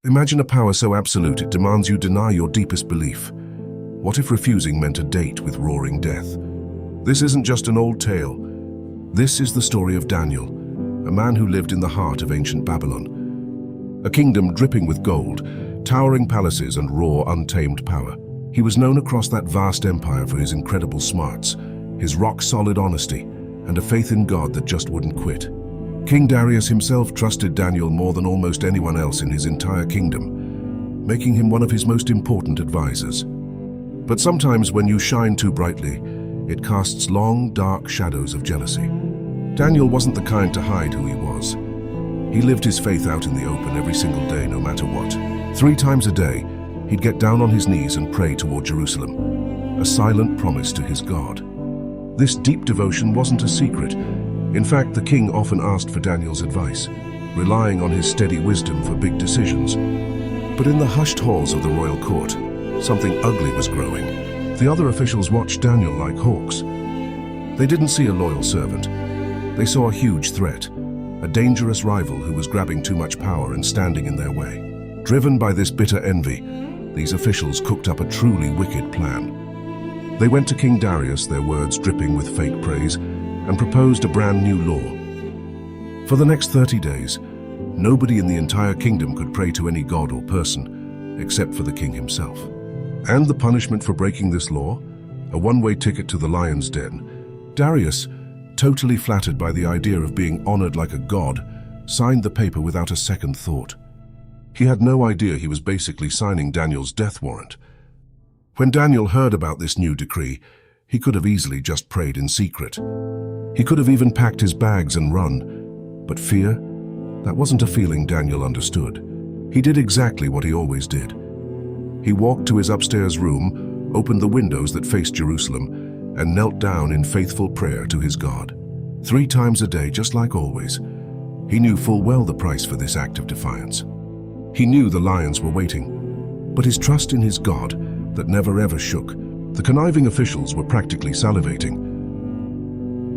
Imagine a power so absolute it demands you deny your deepest belief. What if refusing meant a date with roaring death? This isn't just an old tale. This is the story of Daniel, a man who lived in the heart of ancient Babylon. A kingdom dripping with gold, towering palaces and raw, untamed power. He was known across that vast empire for his incredible smarts, his rock-solid honesty, and a faith in God that just wouldn't quit. King Darius himself trusted Daniel more than almost anyone else in his entire kingdom, making him one of his most important advisors. But sometimes when you shine too brightly, it casts long, dark shadows of jealousy. Daniel wasn't the kind to hide who he was. He lived his faith out in the open every single day, no matter what. 3 times a day, he'd get down on his knees and pray toward Jerusalem, a silent promise to his God. This deep devotion wasn't a secret. In fact, the king often asked for Daniel's advice, relying on his steady wisdom for big decisions. But in the hushed halls of the royal court, something ugly was growing. The other officials watched Daniel like hawks. They didn't see a loyal servant. They saw a huge threat, a dangerous rival who was grabbing too much power and standing in their way. Driven by this bitter envy, these officials cooked up a truly wicked plan. They went to King Darius, their words dripping with fake praise, and proposed a brand new law. For the next 30 days, nobody in the entire kingdom could pray to any god or person, except for the king himself. And the punishment for breaking this law? A one-way ticket to the lion's den. Darius, totally flattered by the idea of being honored like a god, signed the paper without a second thought. He had no idea he was basically signing Daniel's death warrant. When Daniel heard about this new decree, he could have easily just prayed in secret. He could have even packed his bags and run. But fear? That wasn't a feeling Daniel understood. He did exactly what he always did. He walked to his upstairs room, opened the windows that faced Jerusalem, and knelt down in faithful prayer to his God. 3 times a day, just like always. He knew full well the price for this act of defiance. He knew the lions were waiting, but his trust in his God, that never ever shook. The conniving officials were practically salivating.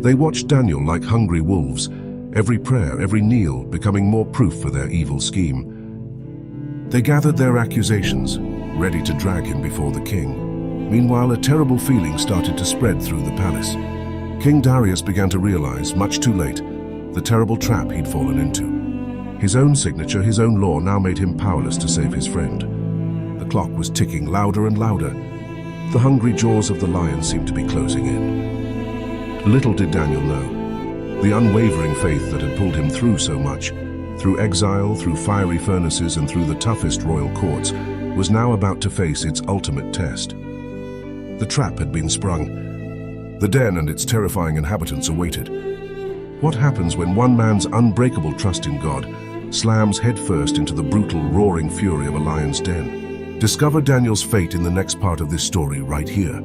They watched Daniel like hungry wolves, every prayer, every kneel becoming more proof for their evil scheme. They gathered their accusations, ready to drag him before the king. Meanwhile, a terrible feeling started to spread through the palace. King Darius began to realize, much too late, the terrible trap he'd fallen into. His own signature, his own law now made him powerless to save his friend. The clock was ticking louder and louder. The hungry jaws of the lion seemed to be closing in. Little did Daniel know, the unwavering faith that had pulled him through so much, through exile, through fiery furnaces, and through the toughest royal courts, was now about to face its ultimate test. The trap had been sprung. The den and its terrifying inhabitants awaited. What happens when one man's unbreakable trust in God slams headfirst into the brutal, roaring fury of a lion's den? Discover Daniel's fate in the next part of this story right here.